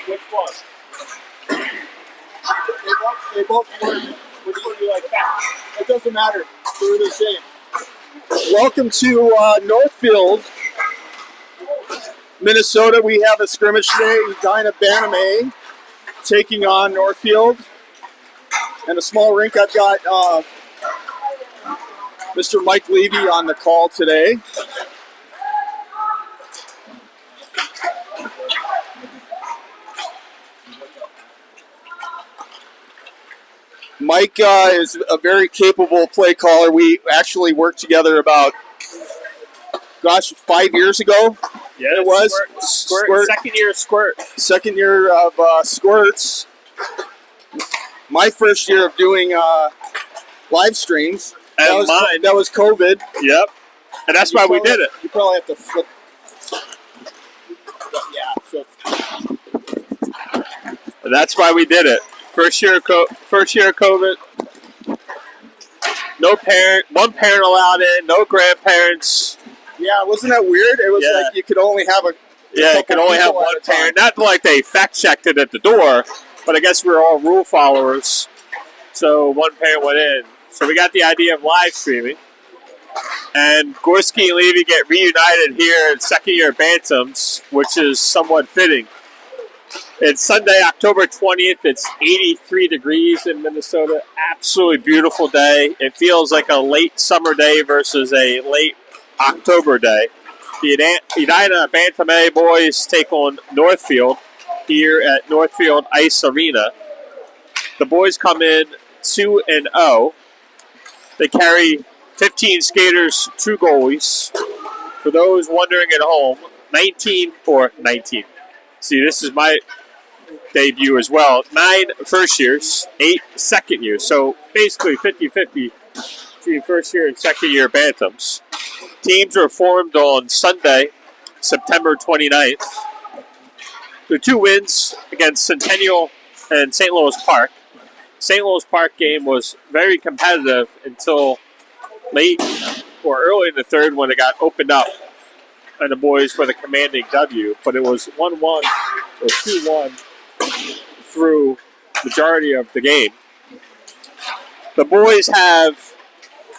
Which one? They both work. Which one do you like best? It doesn't matter. They're the same. Welcome to Northfield, Minnesota. We have a scrimmage today. Edina Bantam A taking on Northfield. And a small rink. I've got Mr. Mike Levy on the call today. Mike is a very capable play caller. We actually worked together about, 5 years ago. Yeah, it was. Squirt. Second year of Squirt. Second year of Squirts. My first year of doing live streams. And that was COVID. Yep. And that's why we did it. You probably have to flip. Yeah. So. And that's why we did it. First year of COVID. No parent. One parent allowed in. No grandparents. Yeah, wasn't that weird? It was like you could only have you could only have one parent. Not like they fact checked it at the door, but I guess we were all rule followers. So one parent went in. So we got the idea of live streaming. And Gorski and Levy get reunited here in second year Bantams, which is somewhat fitting. It's Sunday, October 20th. It's 83 degrees in Minnesota. Absolutely beautiful day. It feels like a late summer day versus a late October day. The Edina Bantam A boys take on Northfield here at Northfield Ice Arena. The boys come in 2-0. They carry 15 skaters, 2 goalies. For those wondering at home, 19. See, this is my debut as well. 9 first years, 8 second years. So basically 50-50 between first year and second year Bantams. Teams were formed on Sunday, September 29th. The 2 wins against Centennial and St. Louis Park. St. Louis Park game was very competitive until late or early in the third when it got opened up and the boys with a commanding W. But it was 1-1 or 2-1 through majority of the game. The boys have,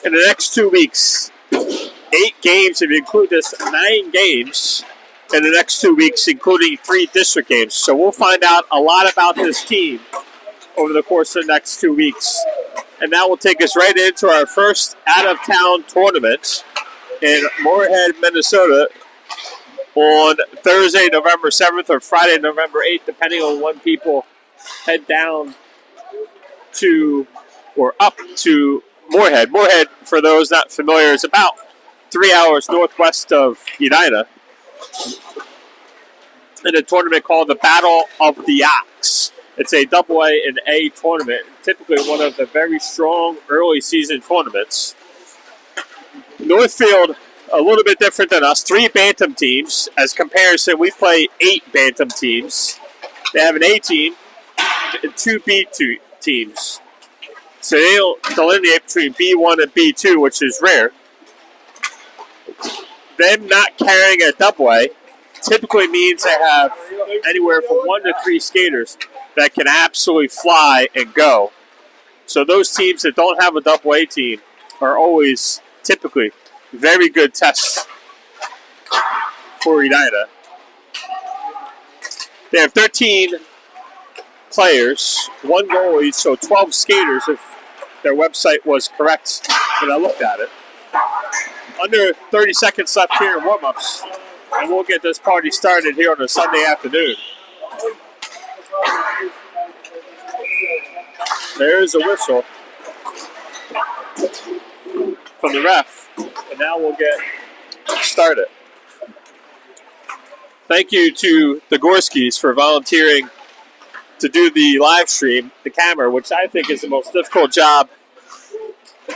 in the next 2 weeks, 8 games, if you include this, 9 games in the next 2 weeks, including 3 district games. So we'll find out a lot about this team over the course of the next 2 weeks. And that will take us right into our first out-of-town tournament in Moorhead, Minnesota on Thursday, November 7th or Friday, November 8th, depending on when people head down to or up to Moorhead. Moorhead, for those not familiar, is about 3 hours northwest of Edina in a tournament called the Battle of the Ox. It's a AA and A tournament, typically one of the very strong early season tournaments. Northfield, a little bit different than us, 3 Bantam teams. As comparison, we play 8 Bantam teams. They have an A team and 2 B teams. So they'll delineate between B1 and B2, which is rare. Them not carrying a AA typically means they have anywhere from 1 to 3 skaters that can absolutely fly and go. So those teams that don't have a AA team are always typically very good tests for Edina. They have 13 players, 1 goalie, so 12 skaters if their website was correct when I looked at it. Under 30 seconds left here in warm-ups, and we'll get this party started here on a Sunday afternoon. There's a whistle from the ref, and now we'll get started. Thank you to the Gorskis for volunteering to do the live stream, the camera, which I think is the most difficult job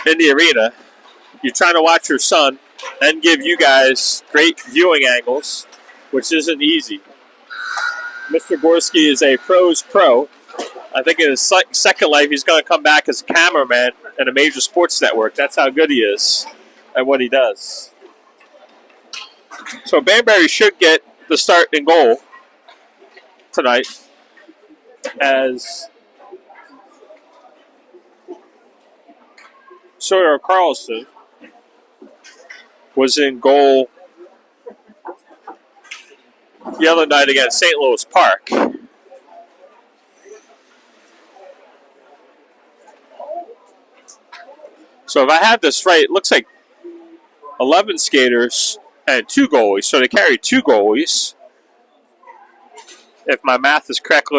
in the arena. You're trying to watch your son and give you guys great viewing angles, which isn't easy. Mr. Gorski is a pro's pro. I think in his second life, he's going to come back as a cameraman in a major sports network. That's how good he is at what he does. So Banbury should get the start in goal tonight, as Sawyer Carlson was in goal the other night against St. Louis Park. So if I have this right, it looks like 11 skaters and 2 goalies. So they carry 2 goalies, if my math is correct.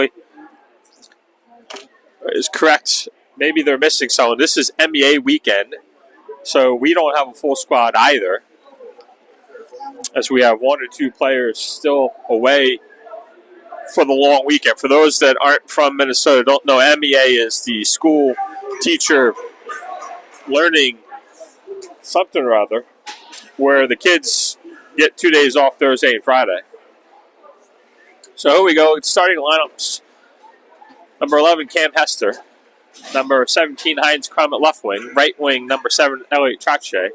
Maybe they're missing someone. This is NBA weekend, so we don't have a full squad either, as we have 1 or 2 players still away for the long weekend. For those that aren't from Minnesota, don't know, MEA is the school teacher learning something or other, where the kids get 2 days off Thursday and Friday. So here we go. It's starting lineups. Number 11, Cam Hester. Number 17, Heinz Crum at left wing. Right wing, number 7, Elliot Trache.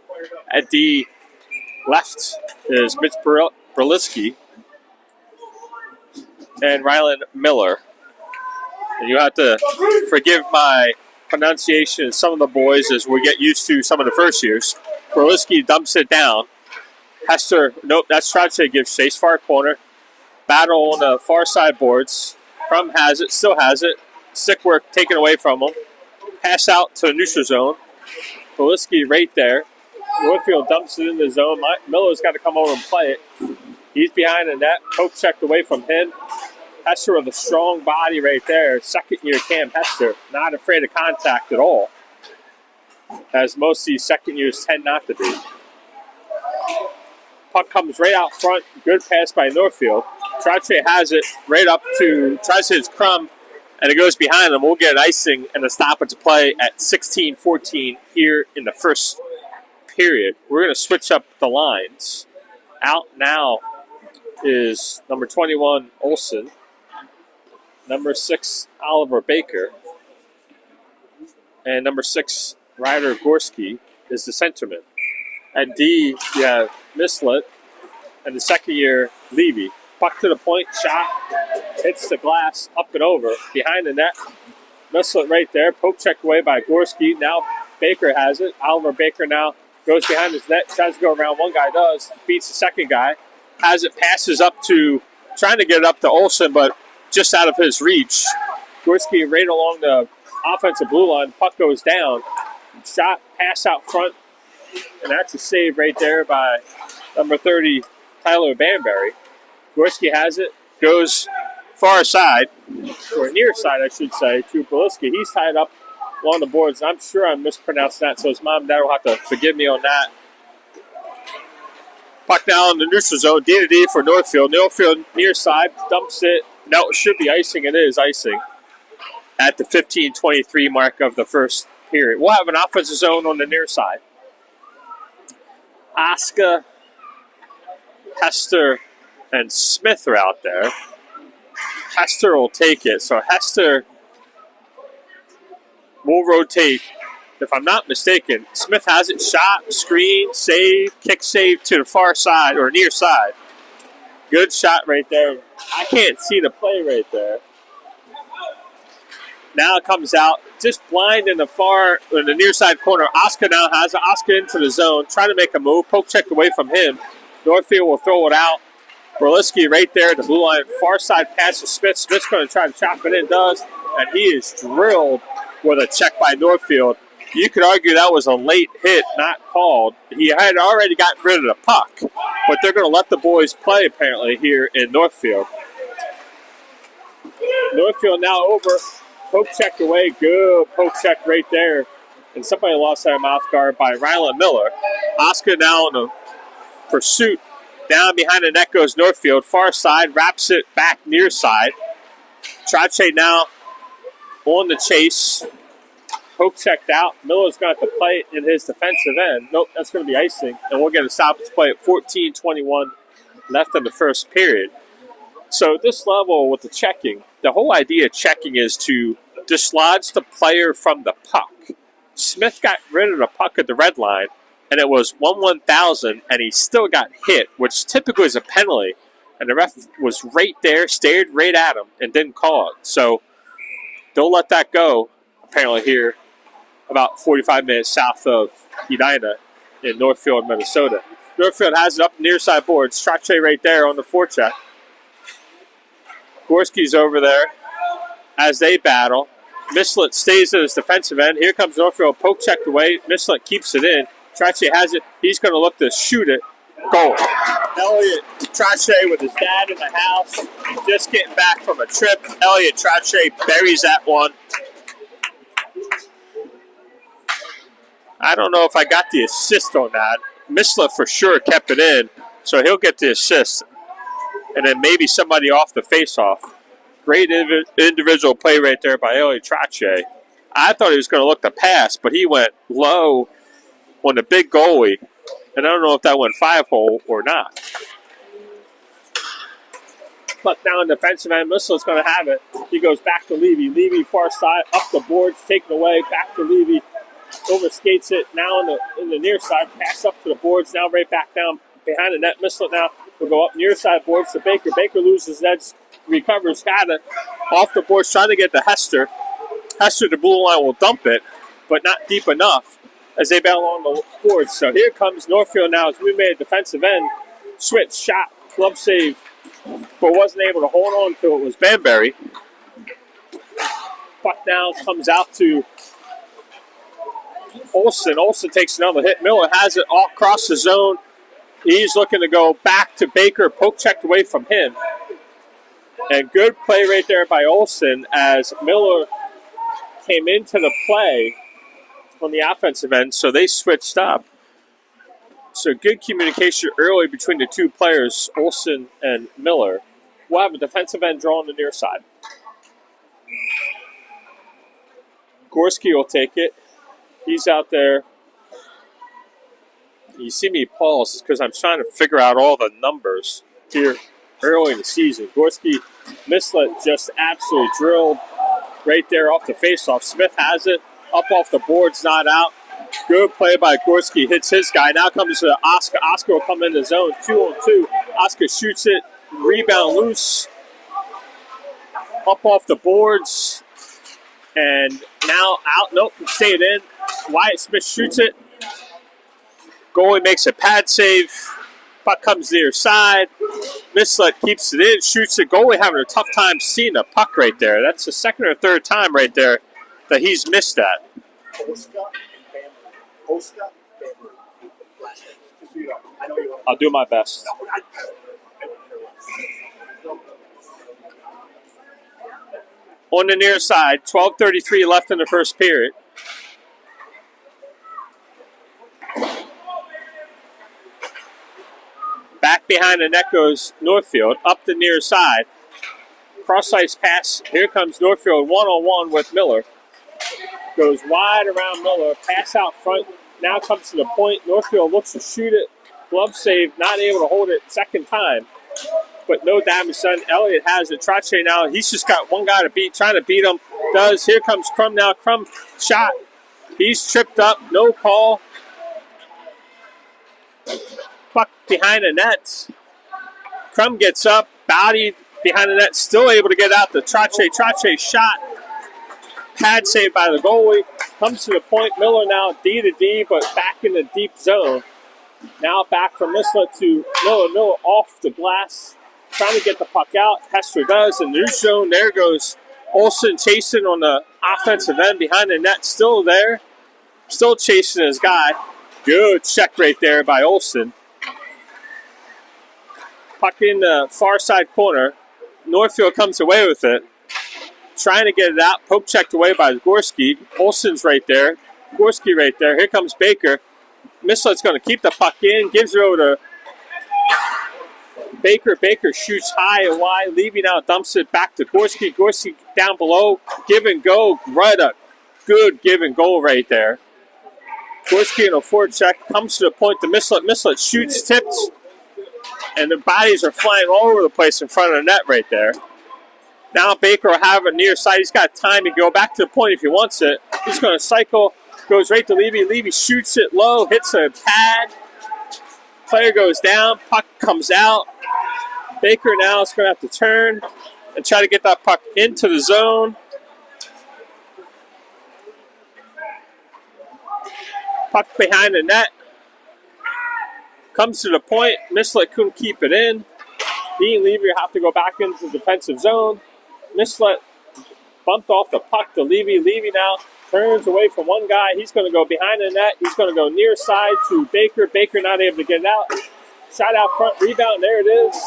At the left is Mitch Berliski and Rylan Miller. And you have to forgive my pronunciation of some of the boys as we get used to some of the first years. Berliski dumps it down. Hester, nope, that's Trache, gives chase far corner. Battle on the far side boards. Crum has it, still has it. Sick work taken away from him. Pass out to the neutral zone. Berliski right there. Northfield dumps it in the zone. Miller's got to come over and play it. He's behind the net. Poke checked away from him. Hester with a strong body right there. Second year Cam Hester. Not afraid of contact at all, as most of these second years tend not to be. Puck comes right out front. Good pass by Northfield. Trache has it right up to Trache's Crum, and it goes behind him. We'll get an icing and a stoppage to play at 16-14 here in the first period. We're going to switch up the lines. Out now is number 21, Olson. Number 6, Oliver Baker. And number 6, Ryder Gorski is the centerman. At D, you have Mislet, and the second year, Levy. Puck to the point, shot, hits the glass, up and over, behind the net. Mislet right there, poke checked away by Gorski. Now Baker has it. Oliver Baker now goes behind his net, tries to go around. One guy does, beats the second guy. Has it, passes up to, trying to get it up to Olsen, but just out of his reach. Gorski right along the offensive blue line. Puck goes down. Shot, pass out front. And that's a save right there by number 30, Tyler Banbury. Gorski has it. Goes far side, or near side, I should say, to Berliski. He's tied up along the boards. I'm sure I'm mispronouncing that, so his mom and dad will have to forgive me on that. Puck now in the neutral zone. D-to-D for Northfield. Northfield near side. Dumps it. No, it should be icing. It is icing at the 15-23 mark of the first period. We'll have an offensive zone on the near side. Oscar, Hester, and Smith are out there. Hester will take it. So Hester will rotate. If I'm not mistaken, Smith has it. Shot, screen, save, kick save to the far side or near side. Good shot right there. I can't see the play right there. Now it comes out. Just blind in the near side corner. Oscar now has it. Oscar into the zone. Trying to make a move. Poke check away from him. Northfield will throw it out. Berliski right there at the blue line. Far side pass to Smith. Smith's going to try to chop it in. Does. And he is drilled with a check by Northfield. You could argue that was a late hit, not called. He had already gotten rid of the puck. But they're going to let the boys play, apparently, here in Northfield. Northfield now over. Poke check away. Good poke check right there. And somebody lost their mouth guard by Rylan Miller. Oscar now in the pursuit. Down behind the net goes Northfield. Far side. Wraps it back near side. Trache now on the chase. Poke checked out. Miller's going to have to play it in his defensive end. Nope, that's going to be icing. And we'll get a stoppage play at 14:21 left in the first period. So at this level with the checking, the whole idea of checking is to dislodge the player from the puck. Smith got rid of the puck at the red line, and it was 1/1000, and he still got hit, which typically is a penalty. And the ref was right there, stared right at him, and didn't call it. So they'll let that go, apparently, here about 45 minutes south of Edina in Northfield, Minnesota. Northfield has it up near side boards. Trache right there on the forecheck. Gorski's over there as they battle. Mislet stays at his defensive end. Here comes Northfield, poke checked away. Mislet keeps it in. Trache has it. He's going to look to shoot it. Goal. Elliot Trache with his dad in the house, just getting back from a trip. Elliot Trache buries that one. I don't know if I got the assist on that. Mislet for sure kept it in, so he'll get the assist. And then maybe somebody off the face-off. Great individual play right there by Elliot Trache. I thought he was going to look to pass, but he went low on the big goalie. And I don't know if that went 5-hole or not. But now in defensive end, Mislet's going to have it. He goes back to Levy. Levy far side, up the boards, taken away, back to Levy. Overskates it now in the near side. Pass up to the boards, now right back down behind the net. Mislet now will go up near side boards to Baker. Baker loses edge, recovers, got it. Off the boards, trying to get to Hester. Hester, the blue line, will dump it, but not deep enough as they battle on the boards. So here comes Northfield now as we made a defensive end. Switch, shot, glove save, but wasn't able to hold on to it was Banbury. Puck now comes out to Olsen. Olsen takes another hit. Miller has it all across the zone. He's looking to go back to Baker, poke checked away from him. And good play right there by Olsen as Miller came into the play on the offensive end, so they switched up. So good communication early between the two players, Olsen and Miller. We'll have a defensive end draw on the near side. Gorski will take it. He's out there. You see me pause because I'm trying to figure out all the numbers here early in the season. Gorski, Mislet just absolutely drilled right there off the faceoff. Smith has it. Up off the boards, not out. Good play by Gorski. Hits his guy. Now comes to Oscar. Oscar will come in the zone. 2-on-2. Oscar shoots it. Rebound loose. Up off the boards. And now out. Nope. Stayed in. Wyatt Smith shoots it. Goalie makes a pad save. Puck comes near side. Mislet keeps it in. Shoots it. Goalie having a tough time seeing the puck right there. That's the second or third time right there that he's missed that. I'll do my best. On the near side, 12:33 left in the first period. Back behind the net goes Northfield, up the near side. Cross-ice pass. Here comes Northfield one-on-one with Miller. Goes wide around Miller. Pass out front. Now comes to the point. Northfield looks to shoot it. Glove save. Not able to hold it second time. But no damage done. Elliott has it. Trache now. He's just got one guy to beat. Trying to beat him. Does. Here comes Crum now. Crum shot. He's tripped up. No call. Puck behind the net. Crum gets up. Bodied behind the net. Still able to get out to Trache. Trache shot. Pad saved by the goalie. Comes to the point. Miller now D to D, but back in the deep zone. Now back from Mislet to Miller. Miller off the glass. Trying to get the puck out. Hester does. In the new zone, there goes Olsen chasing on the offensive end behind the net. Still there. Still chasing his guy. Good check right there by Olsen. Puck in the far side corner. Northfield comes away with it. Trying to get it out. Poke checked away by Gorski. Olsen's right there. Gorski right there. Here comes Baker. Mislet's going to keep the puck in. Gives it over to Baker. Baker shoots high and wide. Levy now dumps it back to Gorski. Gorski down below. Give and go. Right up. Good give and go right there. Gorski in a forward check. Comes to the point to Mislet. Mislet shoots, tips. And the bodies are flying all over the place in front of the net right there. Now Baker will have it near side. He's got time to go back to the point if he wants it. He's going to cycle Goes right to Levy. Levy shoots it low, hits a pad. Player goes down. Puck comes out. Baker now is going to have to turn and try to get that puck into the zone. Puck behind the net. Comes to the point. Mislet couldn't keep it in. Dean Levy have to go back into the defensive zone. Mislet bumped off the puck to Levy. Levy now turns away from one guy. He's going to go behind the net. He's going to go near side to Baker. Baker not able to get it out. Shot out front. Rebound. There it is.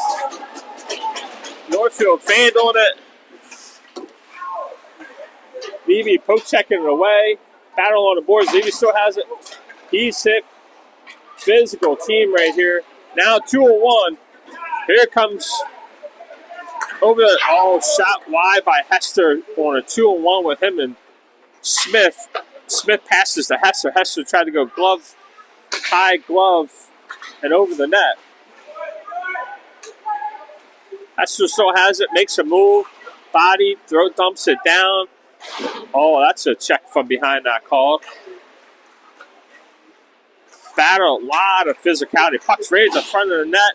Northfield fanned on it. Levy poke checking it away. Battle on the boards. Levy still has it. He's hit. Physical team right here. Now 2-on-1. Here comes over the shot wide by Hester on a 2-on-1 with him and Smith. Smith passes to Hester. Hester tried to go high glove, and over the net. Hester still has it, makes a move, body, throw dumps it down. Oh, that's a check from behind that call. Battle, a lot of physicality. Puck's right at the front of the net.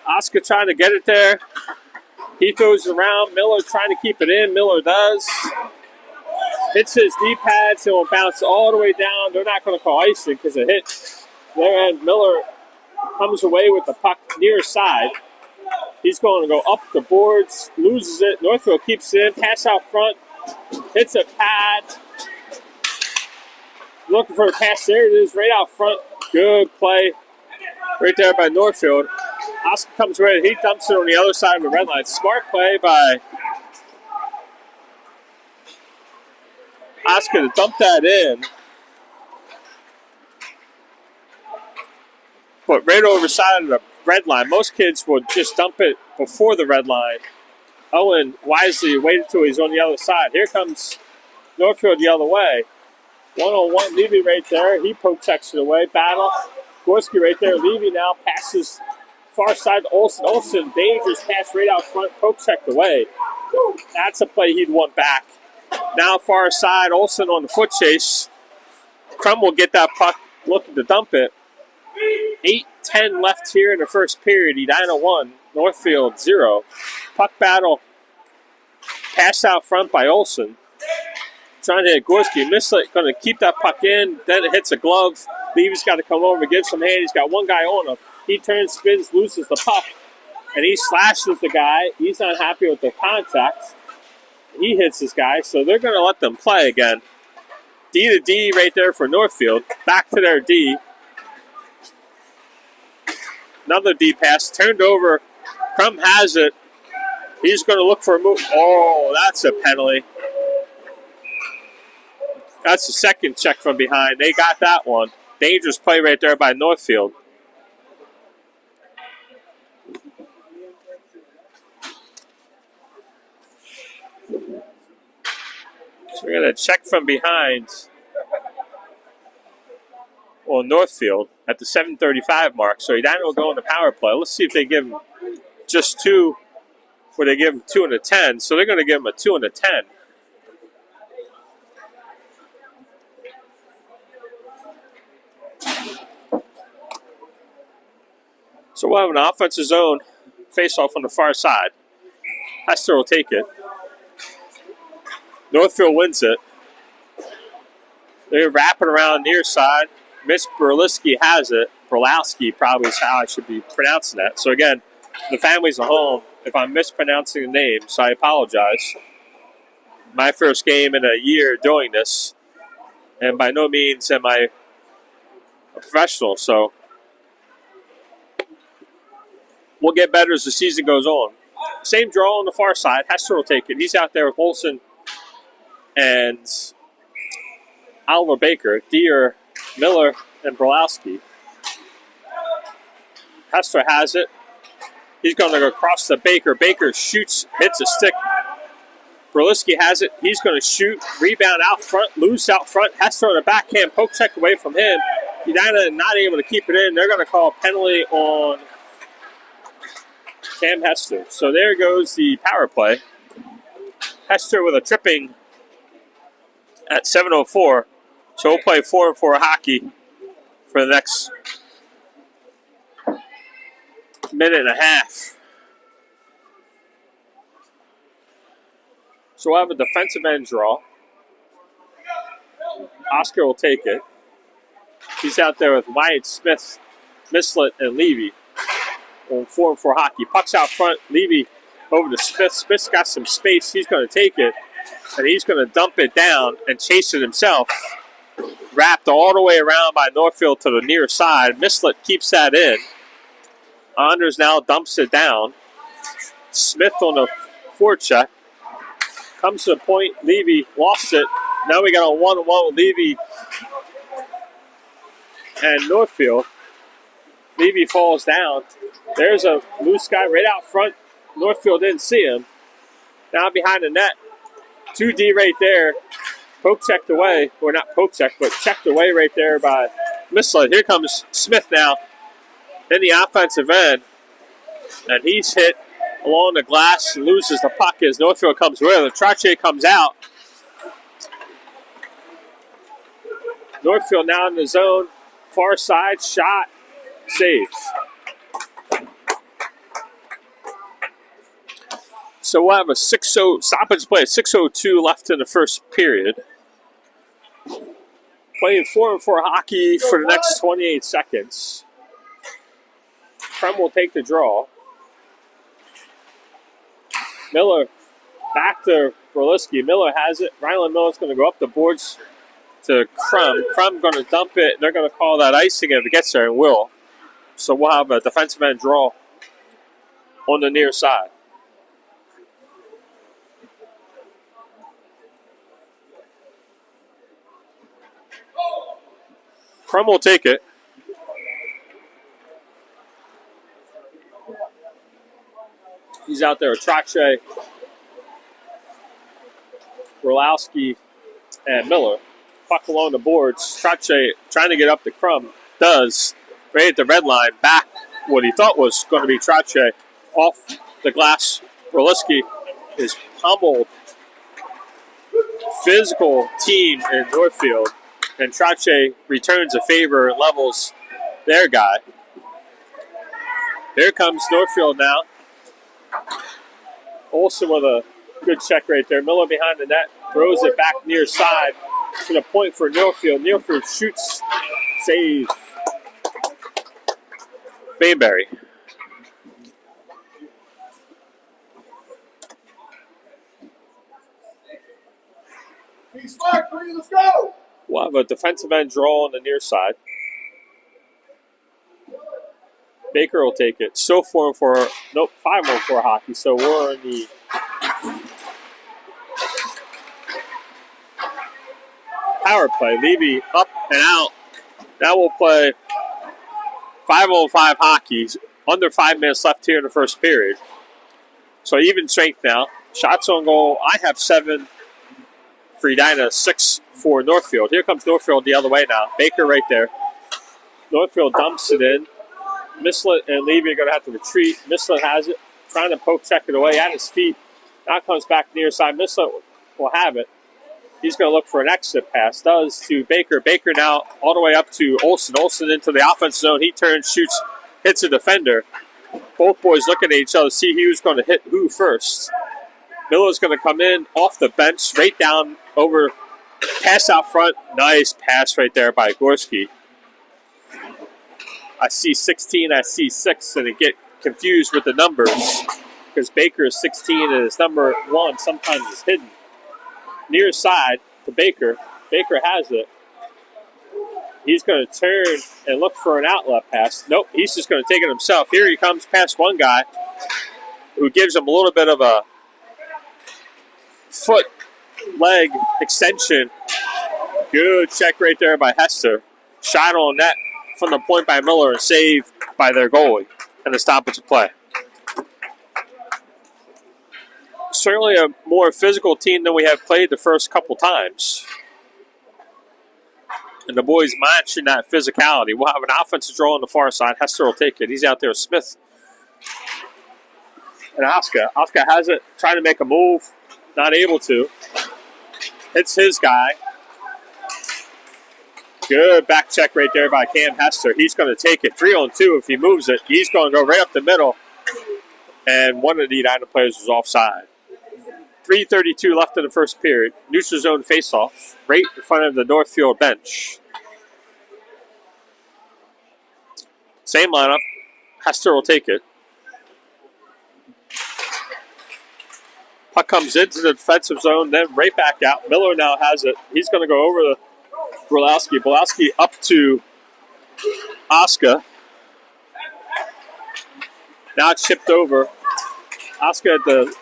Oscar trying to get it there. He throws it around. Miller trying to keep it in. Miller does. Hits his D-pads. It will bounce all the way down. They're not going to call icing because it hit there. And Miller comes away with the puck near side. He's going to go up the boards. Loses it. Northfield keeps it in. Pass out front. Hits a pad. Looking for a pass. There it is, right out front. Good play right there by Northfield. Oscar comes right. He dumps it on the other side of the red line. Smart play by Oscar to dump that in. But right over the side of the red line. Most kids would just dump it before the red line. Owen wisely waited until he's on the other side. Here comes Northfield the other way. 1-on-1, Levy right there. He poke checks it away. Battle. Gorski right there. Levy now passes far side to Olsen. Olsen, dangerous pass right out front. Poke checked away. That's a play he'd want back. Now far side, Olsen on the foot chase. Crum will get that puck, looking to dump it. 8:10 left here in the first period. Edina 1, Northfield 0. Puck battle. Pass out front by Olsen. Trying to hit Gorski. Mislet going to keep that puck in. Then it hits a glove. Levy's got to come over, give some hand. He's got one guy on him. He turns, spins, loses the puck. And he slashes the guy. He's not happy with the contact. He hits this guy. So they're going to let them play again. D to D right there for Northfield. Back to their D. Another D pass. Turned over. Crum has it. He's going to look for a move. Oh, that's a penalty. That's the second check from behind. They got that one. Dangerous play right there by Northfield. So we're going to check from behind on Northfield at the 7:35 mark. So Edina will go on the power play. Let's see if they give him just 2, or they give him 2 and a 10. So they're going to give him a 2 and a 10. So we'll have an offensive zone face-off on the far side. Hester will take it. Northfield wins it. They're wrapping around near side. Miss Berliski has it. Berlowski probably is how I should be pronouncing that. So again, the families at home, if I'm mispronouncing the name, so I apologize. My first game in a year doing this, and by no means am I a professional, so we'll get better as the season goes on. Same draw on the far side. Hester will take it. He's out there with Olsen and Oliver Baker, Deere, Miller, and Brolowski. Hester has it. He's going to go across to Baker. Baker shoots, hits a stick. Berliski has it. He's going to shoot. Rebound out front. Loose out front. Hester on the backhand. Poke check away from him. Edina not able to keep it in. They're going to call a penalty on Cam Hester. So there goes the power play. Hester with a tripping at 7:04. So we'll play 4-on-4 hockey for the next minute and a half. So we'll have a defensive end draw. Oscar will take it. He's out there with Wyatt, Smith, Mislet, and Levy on 4-on-4 hockey. Puck's out front. Levy over to Smith. Smith's got some space. He's going to take it, and he's going to dump it down and chase it himself. Wrapped all the way around by Northfield to the near side. Mislet keeps that in. Anders now dumps it down. Smith on the forecheck. Comes to the point. Levy lost it. Now we got a 1-on-1 with Levy and Northfield. Levy falls down. There's a loose guy right out front. Northfield didn't see him. Now behind the net. 2D right there. Poke checked away. Or not poke checked, but checked away right there by Mislet. Here comes Smith now in the offensive end. And he's hit along the glass and loses the puck as Northfield comes with it. Trache comes out. Northfield now in the zone. Far side shot. Saves. So we'll have a 6-0 stoppage play. 6:02 left in the first period. Playing 4-on-4 hockey for the next 28 seconds. Krem will take the draw. Miller back to Berliski. Miller has it. Ryland Miller's going to go up the boards to Krem. Krem going to dump it. They're going to call that icing if it gets there, and will. So we'll have a defensive end draw on the near side. Krem will take it. He's out there with Trache, Orlowski, and Miller. Puck along the boards. Trache trying to get up to Krem. Does. Right at the red line. Back what he thought was going to be Trache. Off the glass. Orlowski is pummeled. Physical team in Northfield. And Trache returns a favor and levels their guy. Here comes Northfield now. Olsen with a good check right there. Miller behind the net. Throws it back near side to the point for Northfield. Northfield shoots. Save. Bayberry. Let's go! We'll have a defensive end draw on the near side. Baker will take it. Still 4-on-4. Nope, 5-on-4 hockey. So we're in the power play. Levy up and out. Now we'll play 5-on-5 hockey. Under 5 minutes left here in the first period. So even strength now. Shots on goal. I have 7 for Edina, 6 for Northfield. Here comes Northfield the other way now. Baker right there. Northfield dumps it in. Mislet and Levy are going to have to retreat. Mislet has it. Trying to poke check it away at his feet. Now comes back near side. Mislet will have it. He's going to look for an exit pass. Does to Baker. Baker now all the way up to Olsen. Olsen into the offense zone. He turns, shoots, hits a defender. Both boys looking at each other to see who's going to hit who first. Miller's going to come in off the bench, right down over, pass out front. Nice pass right there by Gorski. I see 16, I see 6, and I get confused with the numbers because Baker is 16 and his number 1 sometimes is hidden. Near side to Baker. Baker has it. He's going to turn and look for an outlet pass. Nope, he's just going to take it himself. Here he comes past one guy who gives him a little bit of a foot leg extension. Good check right there by Hester. Shot on net from the point by Miller and saved by their goalie and the stoppage of play. Certainly a more physical team than we have played the first couple times. And the boys matching that physicality. We'll have an offensive draw on the far side. Hester will take it. He's out there with Smith and Oscar. Oscar has it, trying to make a move. Not able to. Hits his guy. Good back check right there by Cam Hester. He's going to take it 3-on-2. If he moves it, he's going to go right up the middle. And one of the Edina players was offside. 3:32 left in the first period. Neutral zone faceoff right in front of the Northfield bench. Same lineup. Hester will take it. Puck comes into the defensive zone, then right back out. Miller now has it. He's going to go over the Borlowski. Borlowski up to Oscar. Now it's chipped over. Oscar at the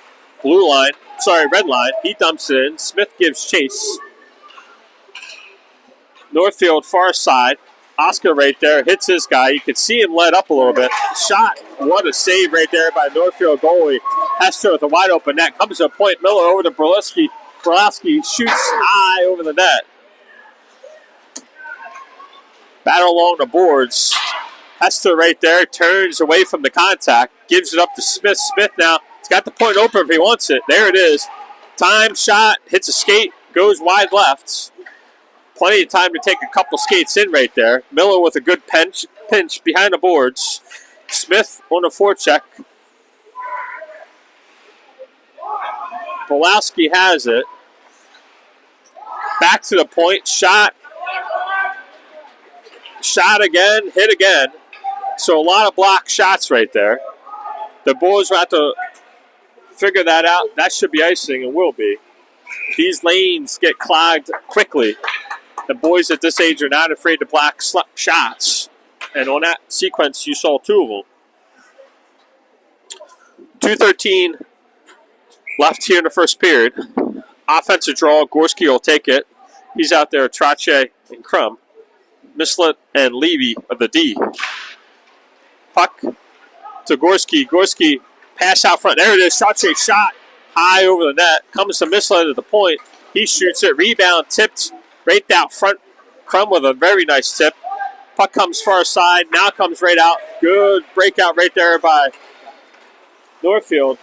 red line. He dumps it in. Smith gives chase. Northfield far side. Oscar right there hits this guy. You can see him let up a little bit. Shot. What a save right there by Northfield goalie. Hester with a wide open net. Comes to a point. Miller over to Borlowski. Borlowski shoots high over the net. Battle along the boards. Hester right there turns away from the contact. Gives it up to Smith. Smith now. He's got the point open if he wants it. There it is. Time shot. Hits a skate. Goes wide left. Plenty of time to take a couple skates in right there. Miller with a good pinch behind the boards. Smith on a forecheck. Borlowski has it. Back to the point. Shot. Shot again. Hit again. So a lot of block shots right there. The boys will have to figure that out. That should be icing and will be. These lanes get clogged quickly. The boys at this age are not afraid to block shots. And on that sequence, you saw two of them. 2:13 left here in the first period. Offensive draw. Gorski will take it. He's out there, Trache and Crum. Mislet and Levy of the D. Puck to Gorski. Gorski pass out front. There it is. Trache shot high over the net. Comes to Mislet at the point. He shoots it. Rebound tipped right out front. Crum with a very nice tip. Puck comes far side. Now comes right out. Good breakout right there by Northfield.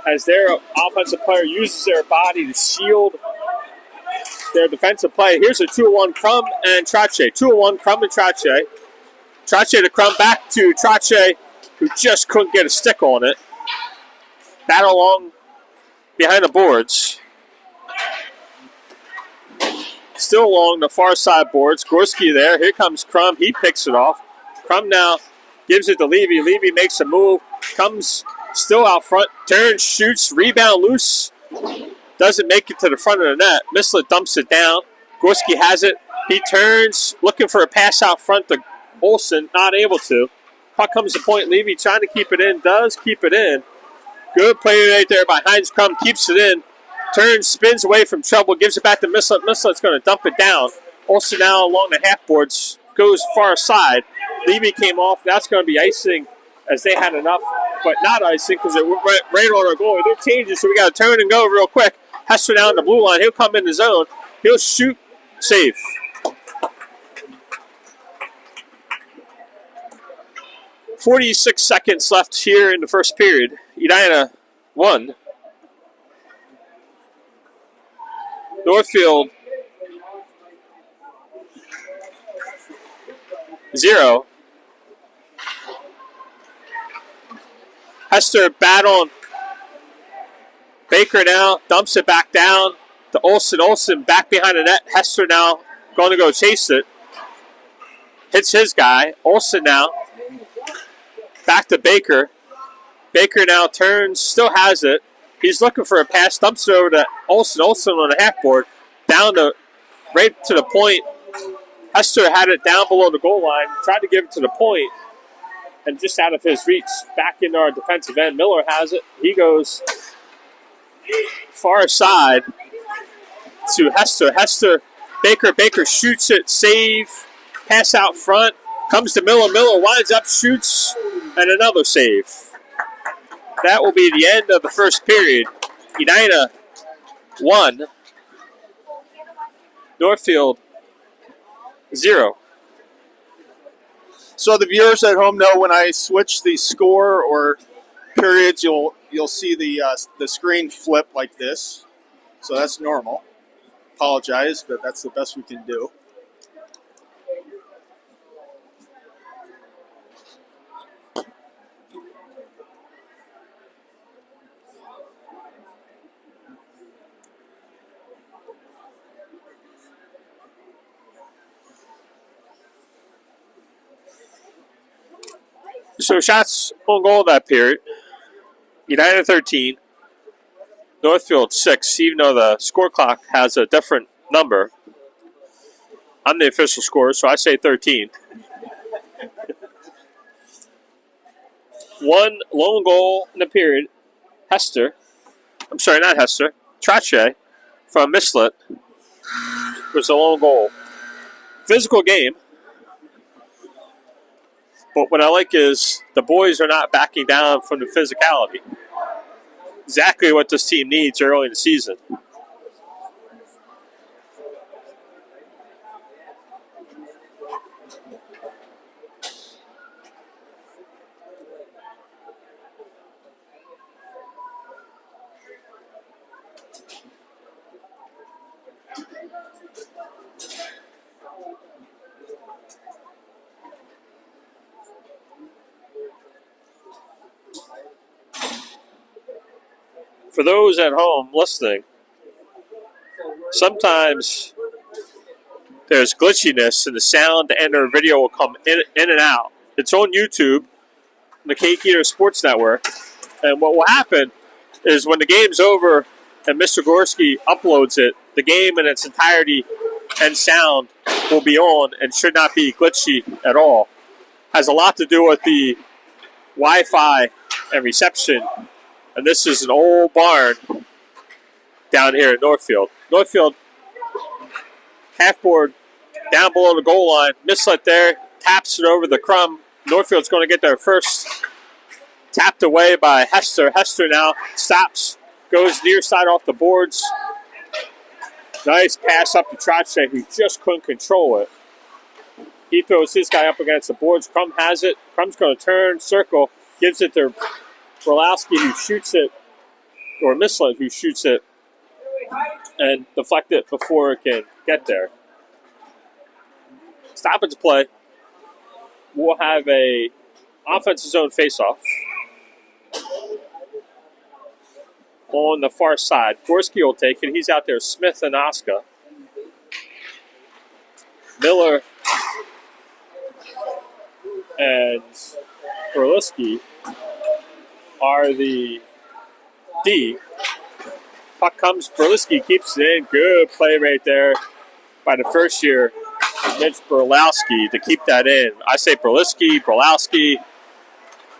As their offensive player uses their body to shield their defensive play. Here's a 2-1 Crum and Trache. 2-1 Crum and Trache. Trache to Crum, back to Trache, who just couldn't get a stick on it. Battle along behind the boards. Still along the far side boards. Gorski there. Here comes Crum. He picks it off. Crum now gives it to Levy. Levy makes a move. Comes still out front. Turns, shoots, rebound loose. Doesn't make it to the front of the net. Mislet dumps it down. Gorski has it. He turns, looking for a pass out front to Olsen. Not able to. Puck comes to point. Levy trying to keep it in. Does keep it in. Good play right there by Heinz. Crum keeps it in. Turns, spins away from trouble. Gives it back to Mislet. Mislet's going to dump it down. Olsen now along the half boards. Goes far side. Levy came off. That's going to be icing as they had enough. But not icing because it went right on our goal. They're changing, so we got to turn and go real quick. Hester down the blue line. He'll come in the zone. He'll shoot. Save. .46 seconds left here in the first period. Edina 1. Northfield 0. Hester battling Baker now, dumps it back down to Olsen. Olsen back behind the net. Hester now going to go chase it. Hits his guy. Olsen now back to Baker. Baker now turns, still has it. He's looking for a pass, dumps it over to Olsen. Olsen on the half board, down to right to the point. Hester had it down below the goal line, tried to give it to the point, and just out of his reach, back into our defensive end. Miller has it. He goes far side to Hester. Hester, Baker shoots it, save, pass out front, comes to Miller. Miller winds up, shoots, and another save. That will be the end of the first period. Edina 1, Northfield 0. So the viewers at home know when I switch the score or periods, you'll see the screen flip like this. So that's normal. Apologize, but that's the best we can do. So shots on goal that period. United 13, Northfield 6, even though the score clock has a different number. I'm the official scorer, so I say 13. One lone goal in the period. Not Hester. Trache from Mislet was a lone goal. Physical game. But what I like is the boys are not backing down from the physicality. Exactly what this team needs early in the season. For those at home listening, sometimes there's glitchiness and the sound and the video will come in and out. It's on YouTube, the Cake Eater Sports Network. And what will happen is when the game's over and Mr. Gorski uploads it, the game in its entirety and sound will be on and should not be glitchy at all. Has a lot to do with the Wi-Fi and reception. And this is an old barn down here in Northfield. Northfield, half-board, down below the goal line. Mislet there, taps it over the crumb. Northfield's going to get their first, tapped away by Hester. Hester now stops, goes near side off the boards. Nice pass up to Trache, who just couldn't control it. He throws his guy up against the boards. Crum has it. Crum's going to turn, circle, gives it to Brolowski, who shoots it, or Mislet, who shoots it, and deflect it before it can get there. Stop it to play. We'll have a offensive zone face-off on the far side. Gorski will take it. He's out there. Smith and Oscar. Miller and Berliski are the D. Puck comes. Berliski keeps it in. Good play right there by the first year against Berlowski to keep that in. I say Berlowski.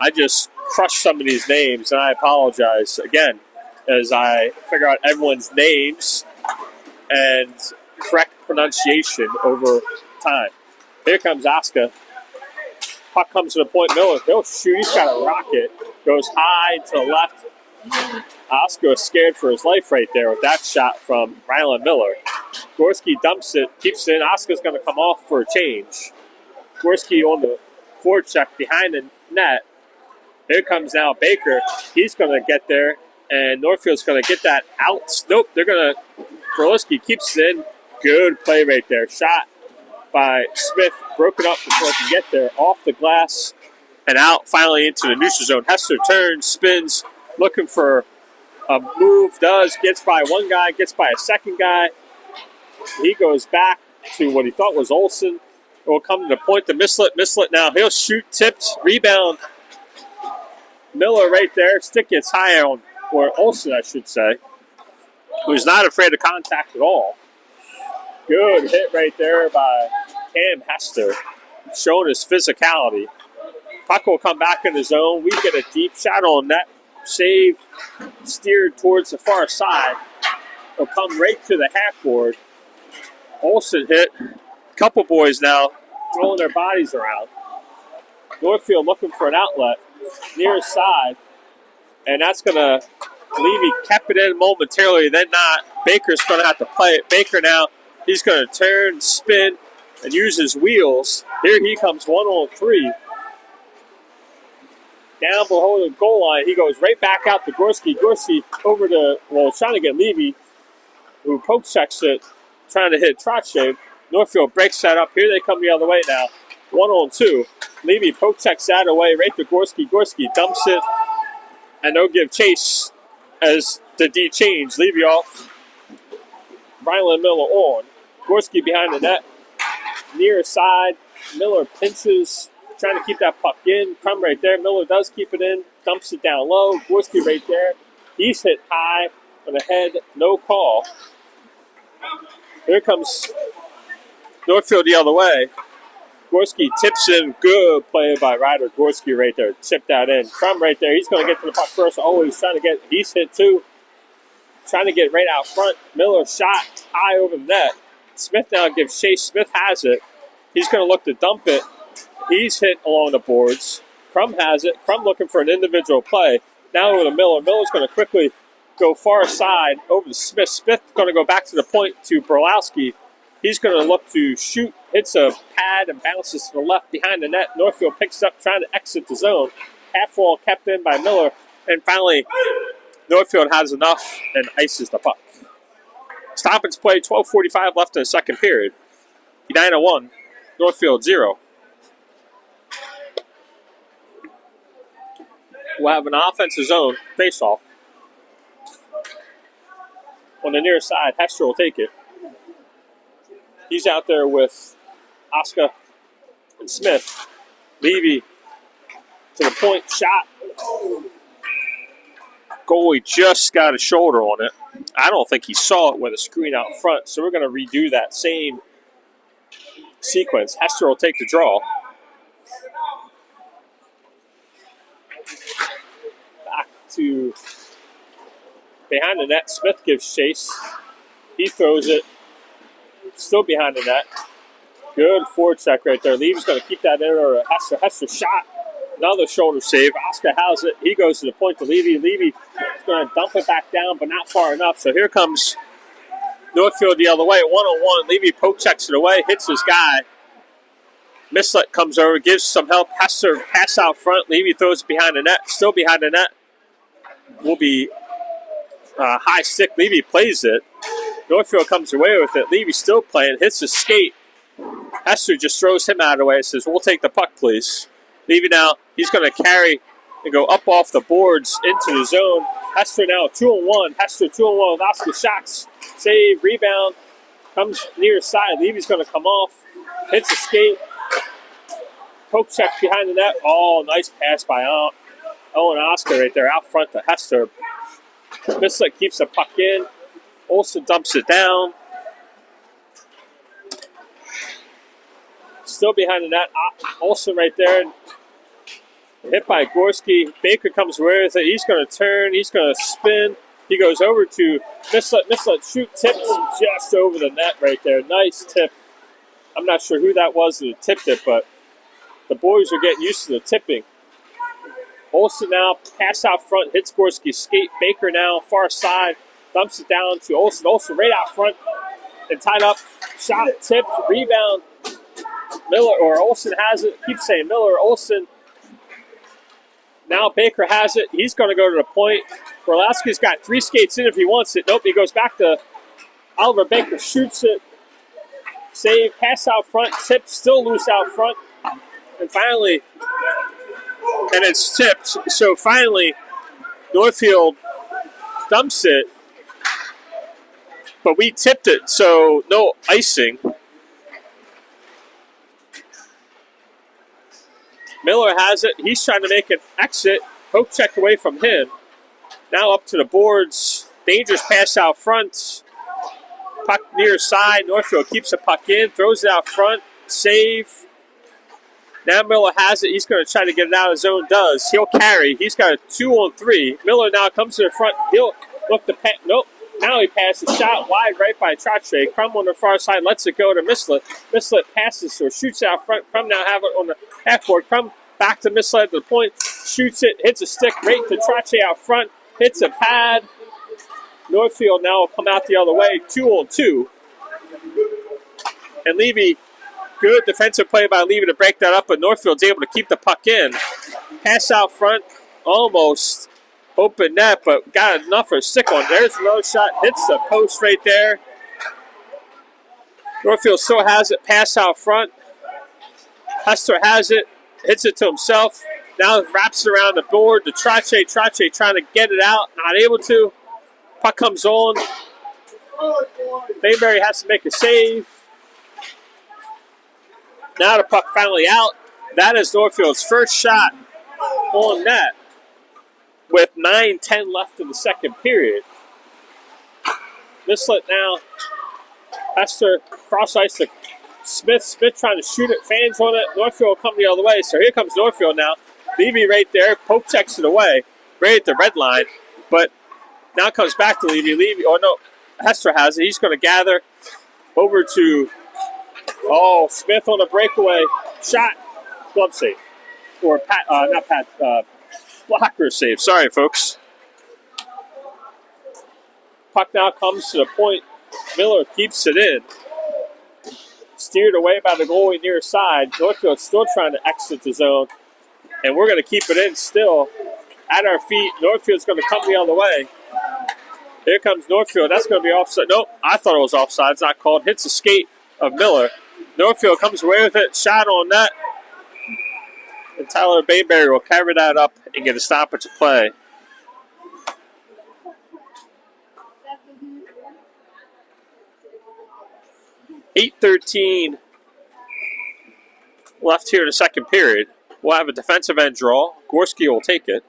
I just crushed some of these names, and I apologize again as I figure out everyone's names and correct pronunciation over time. Here comes Oscar. Puck comes to the point. Miller, he'll shoot. He's got a rocket. Goes high to the left. Oscar is scared for his life right there with that shot from Rylan Miller. Gorski dumps it, keeps it in. Oscar's going to come off for a change. Gorski on the forward check behind the net. Here comes now Baker. He's going to get there, and Northfield's going to get that out. Nope, they're going to. Berliski keeps it in. Good play right there. Shot by Smith, broken up before it can get there. Off the glass and out, finally into the neutral zone. Hester turns, spins, looking for a move. Gets by one guy, gets by a second guy. He goes back to what he thought was Olsen. It will come to the point to Mislet. Mislet now, he'll shoot, tipped, rebound. Miller right there. Stick gets high on, or Olsen, I should say, who's not afraid of contact at all. Good hit right there by Cam Hester, showing his physicality. Puck will come back in the zone. We get a deep shot on net. Save, steered towards the far side. It'll come right to the half board. Olsen hit. Couple boys now throwing their bodies around. Northfield looking for an outlet near his side. And that's going to Levy kept it in momentarily, then not. Baker's going to have to play it. Baker now, he's going to turn, spin, and use his wheels. Here he comes 1-on-3. Down below the goal line, he goes right back out to Gorski. Gorski over to, trying to get Levy, who poke checks it trying to hit Trotche. Northfield breaks that up. Here they come the other way now. 1-on-2. Levy poke checks that away right to Gorski. Gorski dumps it, and they'll give chase as the D change. Levy off. Ryland Miller on. Gorski behind the net. Near side. Miller pinches, trying to keep that puck in. Crum right there. Miller does keep it in. Dumps it down low. Gorski right there. He's hit high on the head. No call. Here comes Northfield the other way. Gorski tips in. Good play by Ryder Gorski right there. Chip that in. Crum right there. He's going to get to the puck first. Always trying to get. He's hit too. Trying to get right out front. Miller shot high over the net. Smith now gives chase. Smith has it. He's going to look to dump it. He's hit along the boards. Crum has it. Crum looking for an individual play. Now over to Miller. Miller's going to quickly go far side over to Smith. Smith going to go back to the point to Borlowski. He's going to look to shoot. Hits a pad and bounces to the left behind the net. Northfield picks up trying to exit the zone. Half wall kept in by Miller. And finally, Northfield has enough and ices the puck. Stoppage play, 12:45 left in the second period. Edina 1, Northfield 0. We'll have an offensive zone face-off. On the near side, Hester will take it. He's out there with Oscar and Smith. Levy to the point, shot. Goalie just got a shoulder on it. I don't think he saw it with a screen out front, so we're going to redo that same sequence. Hester will take the draw. Back to behind the net. Smith gives chase. He throws it. Still behind the net. Good forward check right there. Levy's going to keep that in, or Hester. Hester shot. Another shoulder save. Oscar has it. He goes to the point to Levy. Levy is going to dump it back down, but not far enough. So here comes Northfield the other way. 1-on-1. Levy poke checks it away. Hits his guy. Mislet comes over. Gives some help. Hester pass out front. Levy throws it behind the net. Still behind the net. Will be high stick. Levy plays it. Northfield comes away with it. Levy still playing. Hits his skate. Hester just throws him out of the way. Says, we'll take the puck, please. Levy now, he's going to carry and go up off the boards into the zone. Hester now 2-on-1. Hester 2-on-1 with Oscar shots. Save, rebound. Comes near side. Levy's going to come off. Hits a skate. Poke check behind the net. Oh, nice pass by Owen Oscar right there out front to Hester. Mislet keeps the puck in. Olsen dumps it down. Still behind the net. Olsen right there. Hit by Gorski. Baker comes away with it. He's going to turn. He's going to spin. He goes over to Mislet. Mislet shoot tips just over the net right there. Nice tip. I'm not sure who that was that tipped it, but the boys are getting used to the tipping. Olsen now pass out front. Hits Gorski's skate. Baker now far side. Dumps it down to Olsen. Olsen right out front and tied up. Shot tipped. Rebound. Miller or Olsen has it. Keep saying Miller. Olsen. Now Baker has it. He's going to go to the point. Borlowski's got 3 skates in if he wants it. Nope, he goes back to Oliver Baker. Shoots it. Save. Pass out front. Tip. Still loose out front. And finally, and it's tipped. So finally, Northfield dumps it. But we tipped it, so no icing. Miller has it. He's trying to make an exit. Poke check away from him. Now up to the boards. Dangerous pass out front. Puck near side. Northfield keeps the puck in. Throws it out front. Save. Now Miller has it. He's going to try to get it out of zone. Does. He'll carry. He's got a 2-on-3. Miller now comes to the front. He'll look to pass. Nope. Now he passes. Shot wide right by Trotche. Crum on the far side lets it go to Mislet. Mislet passes or shoots out front. Crum now have it on the half-board. Crum back to Mislet at the point. Shoots it. Hits a stick right to Trotche out front. Hits a pad. Northfield now will come out the other way. 2-on-2. And Levy, good defensive play by Levy to break that up, but Northfield's able to keep the puck in. Pass out front. Almost open net, but got enough for a stick on. There's another shot. Hits the post right there. Northfield still has it. Pass out front. Hester has it. Hits it to himself. Now wraps it around the board to Trache. Trache trying to get it out. Not able to. Puck comes on. Bayberry has to make a save. Now the puck finally out. That is Northfield's first shot on net with 9:10 left in the second period. Mislet now. Hester cross ice to Smith. Smith trying to shoot it. Fans on it. Northfield come the other way. So here comes Northfield now. Levy right there. Poke checks it away. Right at the red line. But now comes back to Levy. Levy. Oh no. Hester has it. He's going to gather over to Smith on a breakaway shot. Glove save. Or blocker save. Sorry, folks. Puck now comes to the point. Miller keeps it in. Steered away by the goalie near side. Northfield still trying to exit the zone. And we're going to keep it in still at our feet. Northfield's going to come the other way. Here comes Northfield. That's going to be offside. Nope, I thought it was offside. It's not called. Hits the skate of Miller. Northfield comes away with it. Shot on net. And Tyler Bayberry will carry that up and get a stoppage of play. $8:13 left here in the second period. We'll have a defensive end draw. Gorski will take it.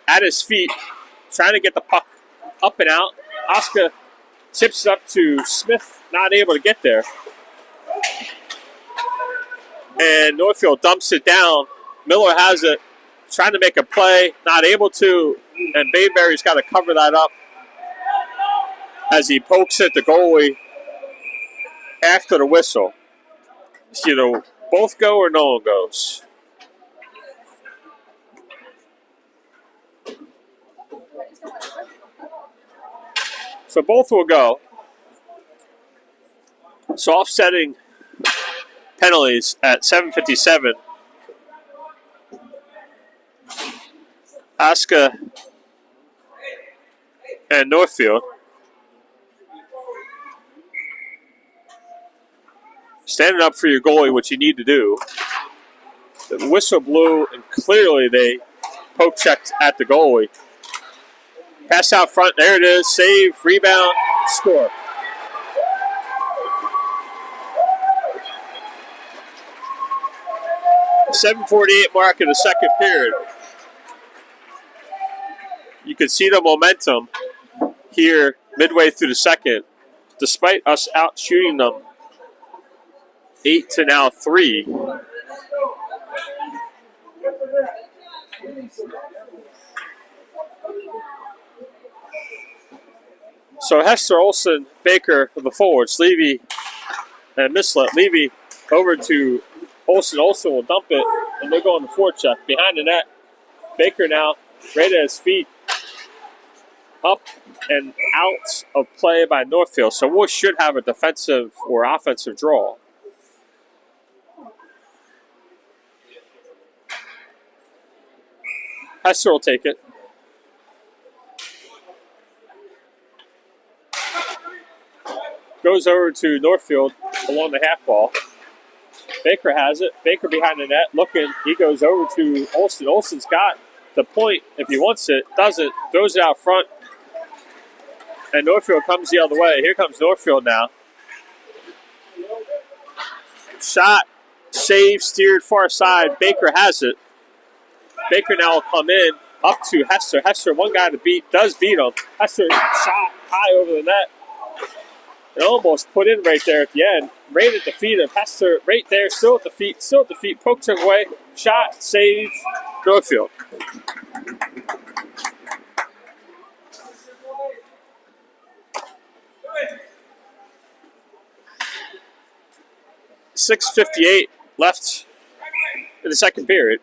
At his feet, trying to get the puck up and out. Oscar tips it up to Smith, not able to get there. And Northfield dumps it down. Miller has it, trying to make a play, not able to. And Bayberry's got to cover that up as he pokes at the goalie after the whistle. It's either both go or no one goes. So both will go. So offsetting penalties at 7:57. Asuka and Northfield. Standing up for your goalie, what you need to do. The whistle blew, and clearly they poke checked at the goalie. Pass out front. There it is. Save, rebound, score. .748 mark in the second period. You can see the momentum here midway through the second, despite us out shooting them 8 to now 3. So Hester, Olsen, Baker for the forwards. Levy and Mislet. Levy over to Olsen. Olsen will dump it, and they're going to forecheck. Behind the net, Baker now right at his feet. Up and out of play by Northfield. So we should have a defensive or offensive draw. Hester will take it. Goes over to Northfield along the half ball. Baker has it. Baker behind the net looking. He goes over to Olsen. Olsen's got the point if he wants it. Doesn't. Throws it out front. And Northfield comes the other way. Here comes Northfield now. Shot. Save. Steered far side. Baker has it. Baker now will come in. Up to Hester. Hester, one guy to beat. Does beat him. Hester shot high over the net. It almost put in right there at the end. Right at the feet of Hester. Right there. Still at the feet. Still at the feet. Poke took away. Shot. Save. Northfield. .658 left in the second period.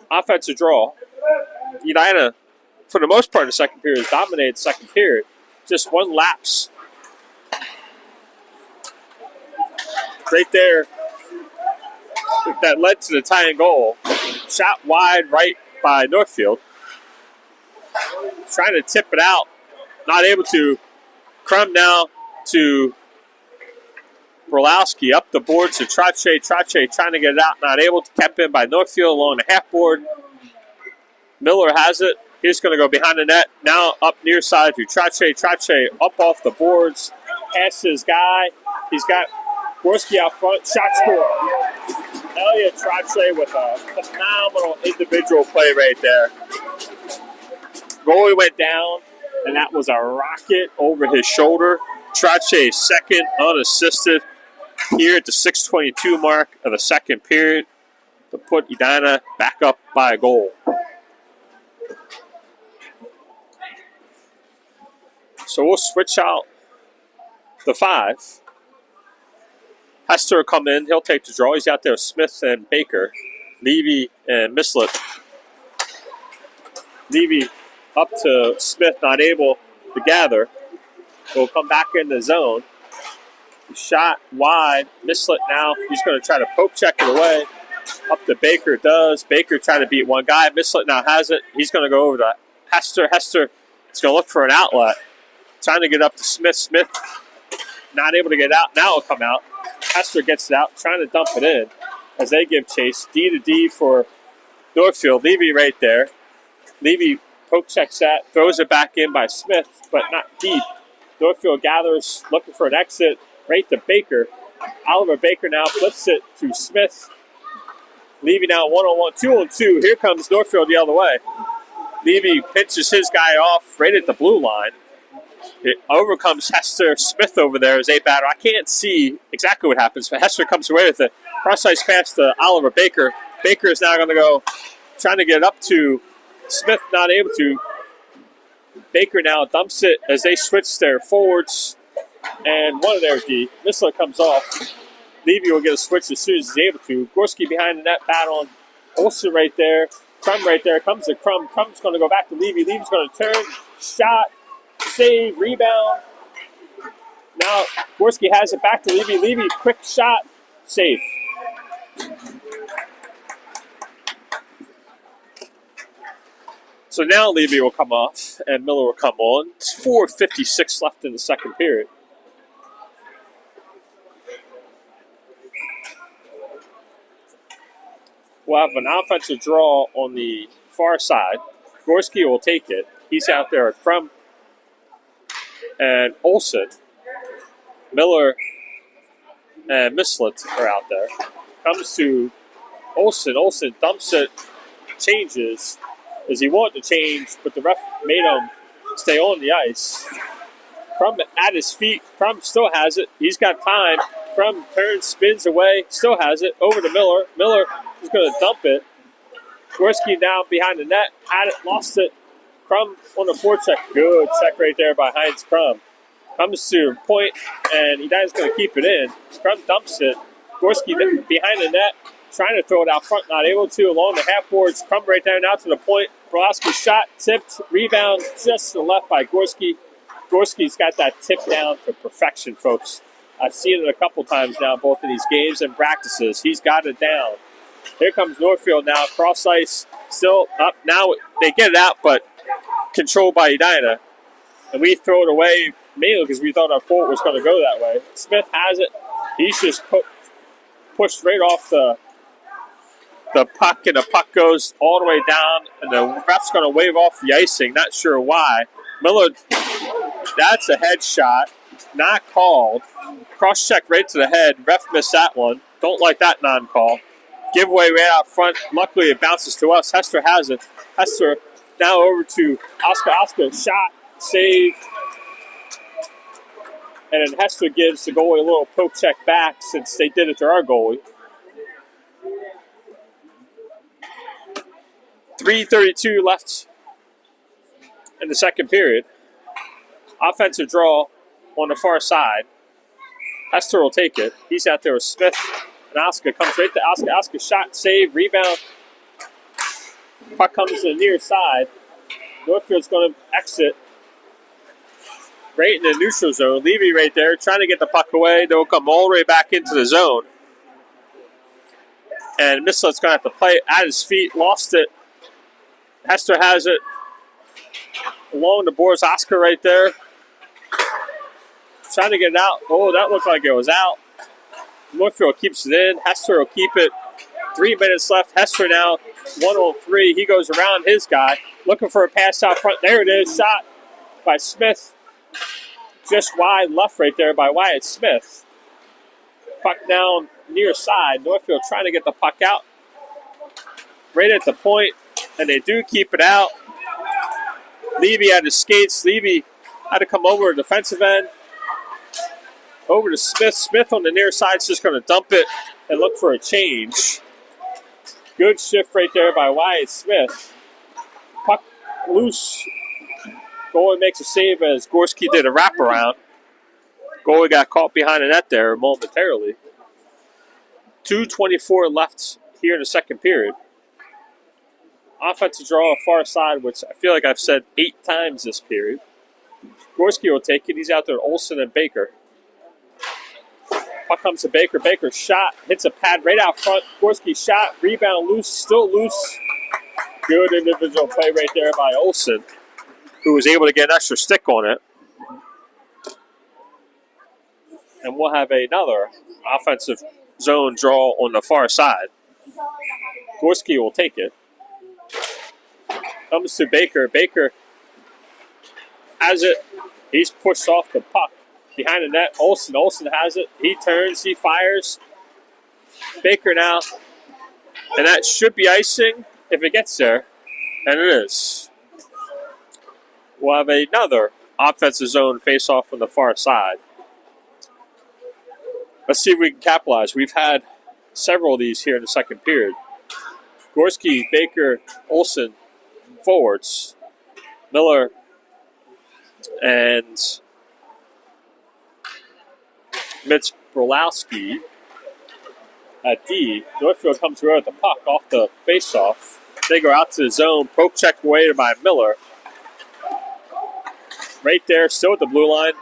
Offensive draw. Edina, for the most part in the second period, has dominated the second period. Just one lapse. Right there. That led to the tying goal. Shot wide right by Northfield. Trying to tip it out. Not able to. Crum now to Brolowski, up the board to Trache. Trache trying to get it out, not able to. Kept in by Northfield along the half board. Miller has it. He's going to go behind the net. Now up near side to Trache. Trache up off the boards. Past his guy. He's got Gorski out front. Shot score. Elliot Trache with a phenomenal individual play right there. Goalie went down, and that was a rocket over his shoulder. Trache second unassisted here at the 6:22 mark of the second period to put Edina back up by a goal. So we'll switch out the 5. Hester will come in. He'll take the draw. He's out there with Smith and Baker. Levy and Mislett. Levy up to Smith, not able to gather. Will come back in the zone. Shot wide. Mislett now. He's going to try to poke check it away. Up to Baker does. Baker trying to beat one guy. Mislett now has it. He's going to go over to Hester. Hester is going to look for an outlet. Trying to get up to Smith. Smith not able to get out. Now it'll come out. Hester gets it out. Trying to dump it in as they give chase. D to D for Northfield. Levy right there. Levy poke checks that. Throws it back in by Smith, but not deep. Northfield gathers, looking for an exit. Right to Baker. Oliver Baker now flips it to Smith. Levy now 1-on-1, 2-on-2. Here comes Northfield the other way. Levy pinches his guy off right at the blue line. It overcomes Hester. Smith over there as a batter. I can't see exactly what happens, but Hester comes away with it. Cross-ice pass to Oliver Baker. Baker is now going to go trying to get it up to Smith, not able to. Baker now dumps it as they switch their forwards. And one of their D. Missler comes off. Levy will get a switch as soon as he's able to. Gorski behind the net, battling. Olsen right there. Crum right there. Comes to Crum. Crum's going to go back to Levy. Levy's going to turn. Shot. Save. Rebound. Now Gorski has it back to Levy. Levy, quick shot. Save. So now Levy will come off and Miller will come on. It's 4:56 left in the second period. We'll have an offensive draw on the far side. Gorski will take it. He's out there at Crum and Olsen. Miller and Mislett are out there. Comes to Olsen. Olsen dumps it, changes as he wanted to change, but the ref made him stay on the ice. Crum at his feet. Crum still has it. He's got time. Crum turns, spins away, still has it. Over to Miller. Miller is going to dump it. Gorski now behind the net. Had it, lost it. Crum on the forecheck. Good check right there by Heinz Crum. Comes to point, and Edina's going to keep it in. Crum dumps it. Gorski behind the net, trying to throw it out front, not able to. Along the half boards, Crum right there now to the point. Brolowski shot, tipped, rebound just to the left by Gorski. Gorski's got that tip down to perfection, folks. I've seen it a couple times now, both in these games and practices. He's got it down. Here comes Northfield now, cross ice, still up. Now they get it out, but controlled by Edina. And we throw it away mainly because we thought our forward was going to go that way. Smith has it. He's just pushed right off the puck, and the puck goes all the way down, and the ref's going to wave off the icing. Not sure why. Miller, that's a headshot. Not called. Cross-check right to the head. Ref missed that one. Don't like that non-call. Giveaway right out front. Luckily, it bounces to us. Hester has it. Hester now over to Oscar. Oscar, shot, save. And then Hester gives the goalie a little poke check back since they did it to our goalie. 3:32 left in the second period. Offensive draw on the far side. Hester will take it. He's out there with Smith. And Oscar comes right to Oscar. Oscar shot, save, rebound. Puck comes to the near side. Northfield's going to exit right in the neutral zone. Levy right there trying to get the puck away. They'll come all the way back into the zone. And Mislett's going to have to play at his feet. Lost it. Hester has it. Along the boards, Oscar right there. trying to get it out. Oh, that looked like it was out. Northfield keeps it in. Hester will keep it. 3 minutes left. Hester now 103. He goes around his guy, looking for a pass out front. There it is. Shot by Smith. Just wide left right there by Wyatt Smith. Puck down near side. Northfield trying to get the puck out. Right at the point, and they do keep it out. Levy had his skates. Levy had to come over to defensive end. Over to Smith. Smith on the near side is just going to dump it and look for a change. Good shift right there by Wyatt Smith. Puck loose. Goalie makes a save as Gorski did a wraparound. Goalie got caught behind the net there momentarily. 2:24 left here in the second period. Offensive draw far side, which I feel like I've said 8 times this period. Gorski will take it. He's out there, Olsen and Baker. Puck comes to Baker. Baker shot, hits a pad right out front. Gorski shot, rebound loose, still loose. Good individual play right there by Olsen, who was able to get an extra stick on it. And we'll have another offensive zone draw on the far side. Gorski will take it. Comes to Baker. Baker has it. He's pushed off the puck. Behind the net, Olsen. Olsen has it. He turns. He fires. Baker now. And that should be icing if it gets there. And it is. We'll have another offensive zone face-off on the far side. Let's see if we can capitalize. We've had several of these here in the second period. Gorski, Baker, Olsen, forwards. Miller and Mitch Brolowski at D. Northfield comes through at the puck off the face-off. They go out to the zone. Poke check away by Miller. Right there, still at the blue line.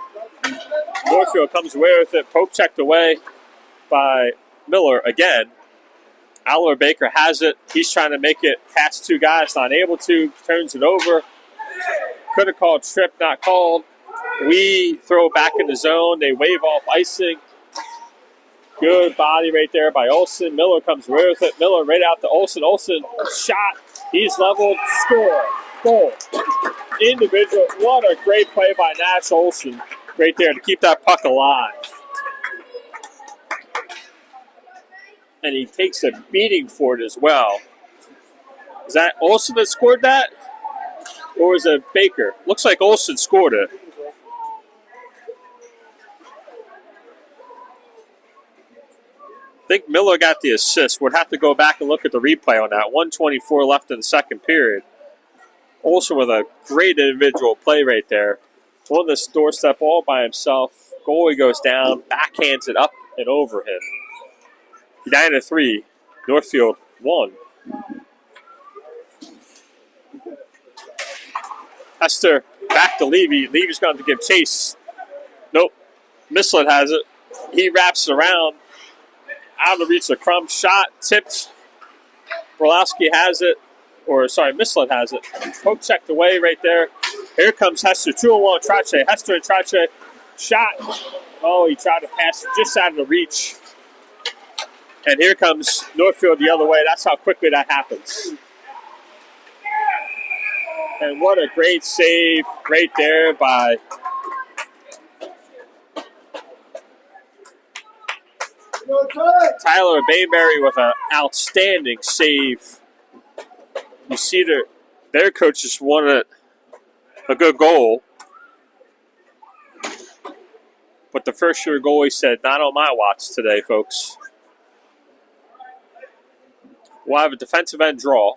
Northfield comes away with it. Poke checked away by Miller again. Aller Baker has it. He's trying to make it past 2 guys. Not able to. Turns it over. Could have called trip, not called. We throw it back in the zone. They wave off icing. Good body right there by Olsen. Miller comes away with it. Miller right out to Olsen. Olsen shot. He's leveled. Score. Goal. Individual. What a great play by Nash Olsen right there to keep that puck alive. And he takes a beating for it as well. Is that Olsen that scored that? Or is it Baker? Looks like Olsen scored it. I think Miller got the assist. We'd have to go back and look at the replay on that. 1:24 left in the second period. Olsen with a great individual play right there. On this doorstep all by himself. Goalie goes down, backhands it up and over him. Edina 3, Northfield 1. Hester back to Levy. Levy's going to give chase. Nope. Mislet has it. He wraps it around. Out of reach of Crum. Shot. Tipped. Brolowski has it. Mislet has it. Poke checked away right there. Here comes Hester. 2-on-1 Trache. Hester and Trache. Shot. Oh, he tried to pass it just out of the reach. And here comes Northfield the other way. That's how quickly that happens. And what a great save right there by Tyler Bayberry with an outstanding save. You see their coach just wanted a good goal. But the first-year goalie said, not on my watch today, folks. We'll have a defensive end draw.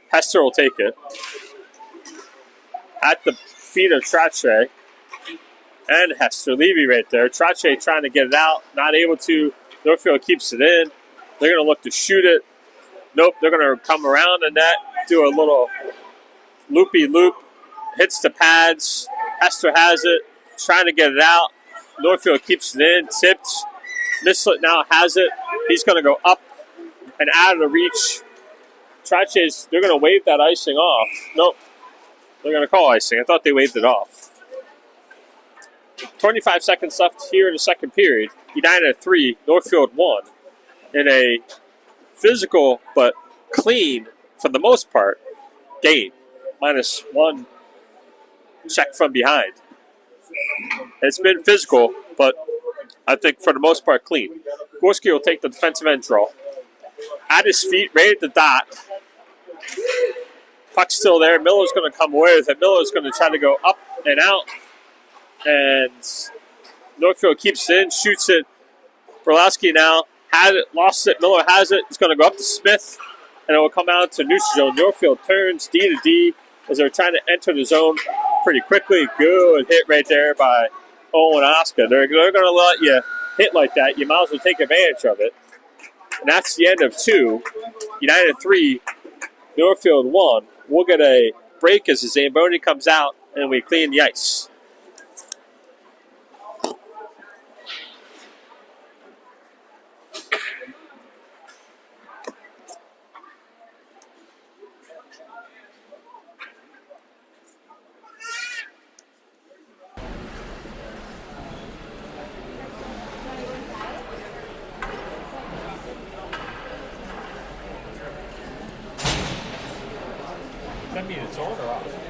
Hester will take it. At the feet of Trache. And Hester. Levy right there. Trache trying to get it out. Not able to. Northfield keeps it in. They're going to look to shoot it. Nope. They're going to come around the net. Do a little loopy-loop. Hits the pads. Hester has it. Trying to get it out. Northfield keeps it in. Tipped. Mislet now has it. He's going to go up and out of the reach. Trache's, they're going to wave that icing off. Nope. They're going to call icing. I thought they waved it off. 25 seconds left here in the second period. Edina 3, Northfield 1. In a physical but clean, for the most part, game. -1 check from behind. It's been physical, but I think for the most part clean. Gorski will take the defensive end draw. At his feet, right at the dot. Puck's still there. Miller's going to come away with it. Miller's going to try to go up and out. And Northfield keeps it in, shoots it. Brolowski now had it, lost it. Miller has it. It's going to go up to Smith, and it will come out to neutral zone. Northfield turns D to D as they're trying to enter the zone pretty quickly. Good hit right there by Owen Oscar. They're going to let you hit like that. You might as well take advantage of it. And that's the end of 2. Edina 3, Northfield 1. We'll get a break as the Zamboni comes out, and we clean the ice. That means it's on or off?